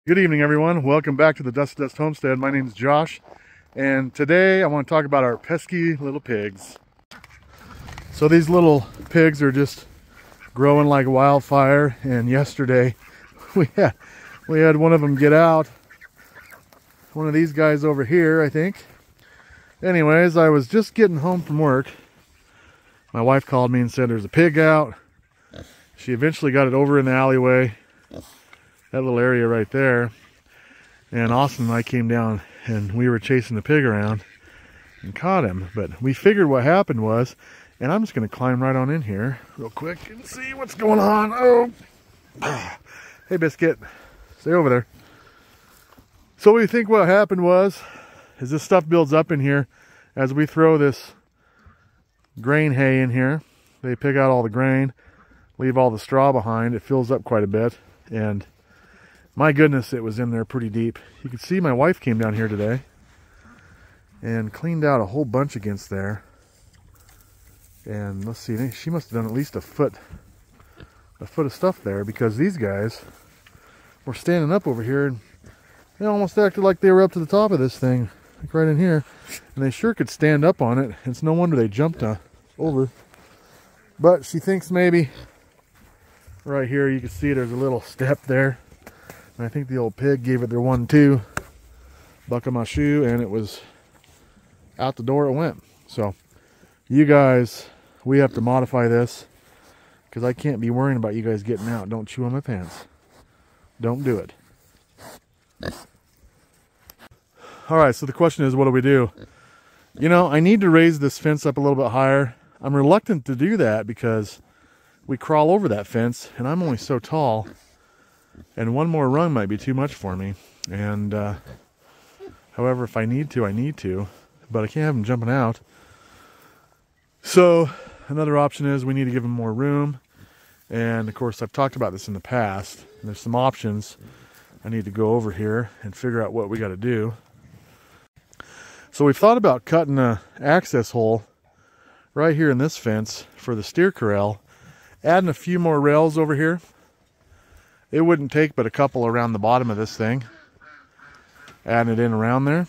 Good evening, everyone. Welcome back to the Dust to Dust Homestead. My name is Josh, and today I want to talk about our pesky little pigs. So these little pigs are just growing like wildfire, and yesterday we had one of them get out. One of these guys over here, I think. Anyways, I was just getting home from work. My wife called me and said there's a pig out. She eventually got it over in the alleyway. That little area right there, and Austin and I came down and we were chasing the pig around and caught him. But we figured what happened was, and I'm just going to climb right on in here real quick and see what's going on. Oh, hey Biscuit, stay over there. So we think what happened was, is this stuff builds up in here as we throw this grain hay in here. They pick out all the grain, leave all the straw behind. It fills up quite a bit, and my goodness, it was in there pretty deep. You can see my wife came down here today and cleaned out a whole bunch against there. And let's see, she must have done at least a foot of stuff there, because these guys were standing up over here and they almost acted like they were up to the top of this thing, like right in here. And they sure could stand up on it. It's no wonder they jumped over. But she thinks maybe right here, you can see there's a little step there. And I think the old pig gave it their 1-2, buck of my shoe, and it was out the door it went. So, you guys, we have to modify this, because I can't be worrying about you guys getting out. Don't chew on my pants. Don't do it. Alright, so the question is, what do we do? You know, I need to raise this fence up a little bit higher. I'm reluctant to do that because we crawl over that fence, and I'm only so tall. And one more rung might be too much for me. And, however, if I need to, I need to. But I can't have them jumping out. So, another option is we need to give them more room. And, of course, I've talked about this in the past. There's some options. I need to go over here and figure out what we got to do. So, we've thought about cutting an access hole right here in this fence for the steer corral. Adding a few more rails over here. It wouldn't take but a couple around the bottom of this thing. Adding it in around there.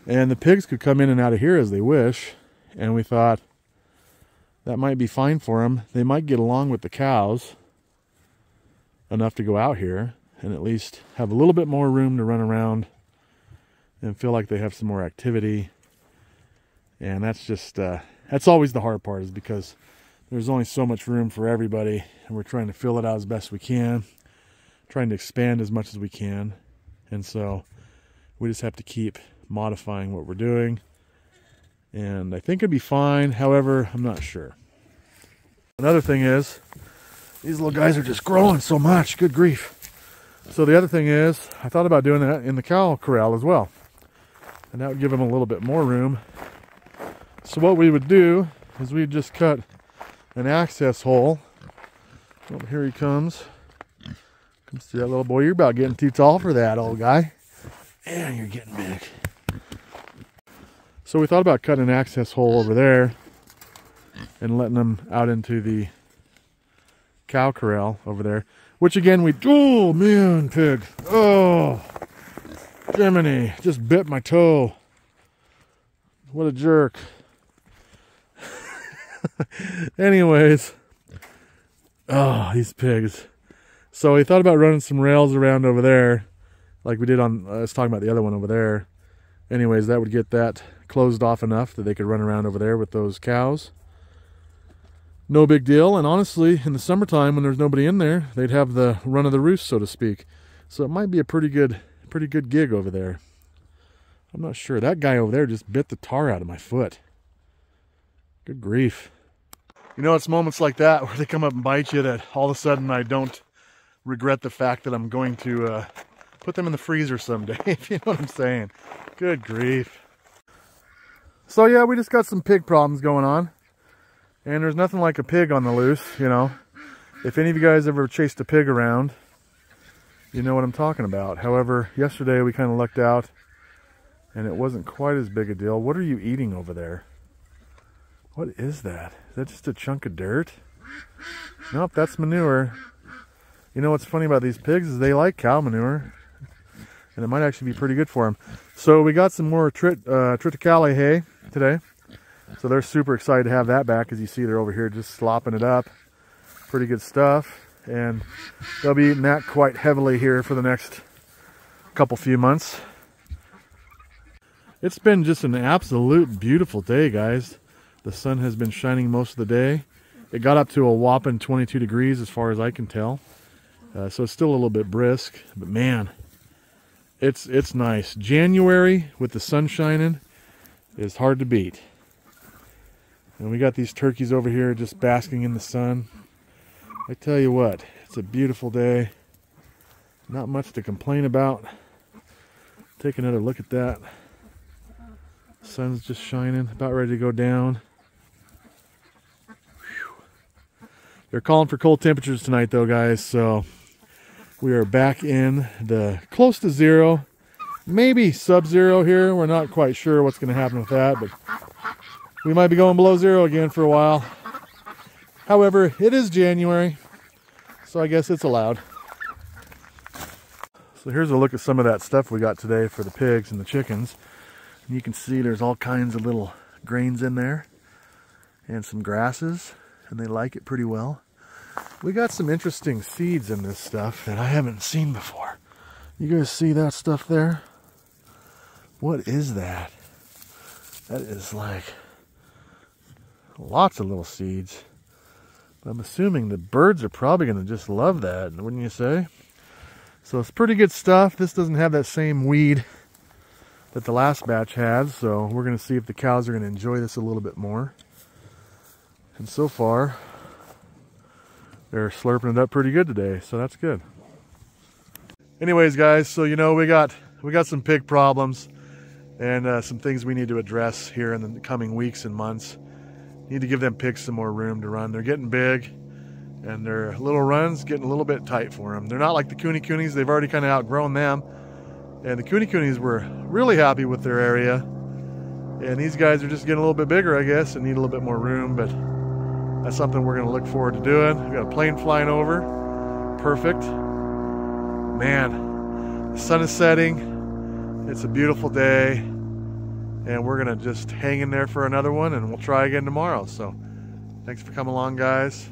And the pigs could come in and out of here as they wish. And we thought that might be fine for them. They might get along with the cows enough to go out here and at least have a little bit more room to run around and feel like they have some more activity. And that's just, that's always the hard part, is because there's only so much room for everybody, and we're trying to fill it out as best we can. Trying to expand as much as we can, and so we just have to keep modifying what we're doing, and I think it'd be fine. However, I'm not sure. Another thing is, these little guys are just growing so much. Good grief. So the other thing is, I thought about doing that in the cow corral as well, and that would give them a little bit more room. So what we would do is we'd just cut an access hole. Oh, here he comes. Come see that little boy. You're about getting too tall for that, old guy. Yeah, you're getting big. So we thought about cutting an access hole over there and letting them out into the cow corral over there. Which again, oh man, pig. Oh, Jiminy, just bit my toe. What a jerk. Anyways, oh, these pigs. So we thought about running some rails around over there, like we did on, I was talking about the other one over there. Anyways, that would get that closed off enough that they could run around over there with those cows. No big deal, and honestly, in the summertime when there's nobody in there, they'd have the run of the roost, so to speak. So it might be a pretty good gig over there. I'm not sure. That guy over there just bit the tar out of my foot. Good grief. You know, it's moments like that where they come up and bite you that all of a sudden I don't regret the fact that I'm going to put them in the freezer someday, if you know what I'm saying. Good grief. So yeah, we just got some pig problems going on. And there's nothing like a pig on the loose, you know. If any of you guys ever chased a pig around, you know what I'm talking about. However, yesterday we kind of lucked out and it wasn't quite as big a deal. What are you eating over there? What is that? Is that just a chunk of dirt? Nope, that's manure. You know what's funny about these pigs is they like cow manure. and it might actually be pretty good for them. So we got some more triticale hay today. So they're super excited to have that back. As you see, they're over here just slopping it up. Pretty good stuff. And they'll be eating that quite heavily here for the next few months. It's been just an absolute beautiful day, guys. The sun has been shining most of the day. It got up to a whopping 22 degrees as far as I can tell. So it's still a little bit brisk, but man, it's nice. January with the sun shining is hard to beat. And we got these turkeys over here just basking in the sun. I tell you what, it's a beautiful day. Not much to complain about. Take another look at that. Sun's just shining, about ready to go down. Whew. They're calling for cold temperatures tonight though, guys, so we are back in the close to zero, maybe sub-zero here. We're not quite sure what's going to happen with that, but we might be going below zero again for a while. However, it is January, so I guess it's allowed. So here's a look at some of that stuff we got today for the pigs and the chickens. And you can see there's all kinds of little grains in there and some grasses, and they like it pretty well. We got some interesting seeds in this stuff that I haven't seen before. You guys see that stuff there? What is that? That is like lots of little seeds. I'm assuming the birds are probably going to just love that, wouldn't you say? So it's pretty good stuff. This doesn't have that same weed that the last batch had, so we're going to see if the cows are going to enjoy this a little bit more. And so far, they're slurping it up pretty good today, so that's good. Anyways, guys, so you know we got some pig problems and some things we need to address here in the coming weeks and months. Need to give them pigs some more room to run. They're getting big, and their little runs getting a little bit tight for them. They're not like the coonies. They've already kind of outgrown them. And the coonies were really happy with their area. And these guys are just getting a little bit bigger, I guess, and need a little bit more room. But that's something we're going to look forward to doing. We've got a plane flying over. Perfect. Man, the sun is setting. It's a beautiful day. And we're going to just hang in there for another one, and we'll try again tomorrow. So thanks for coming along, guys.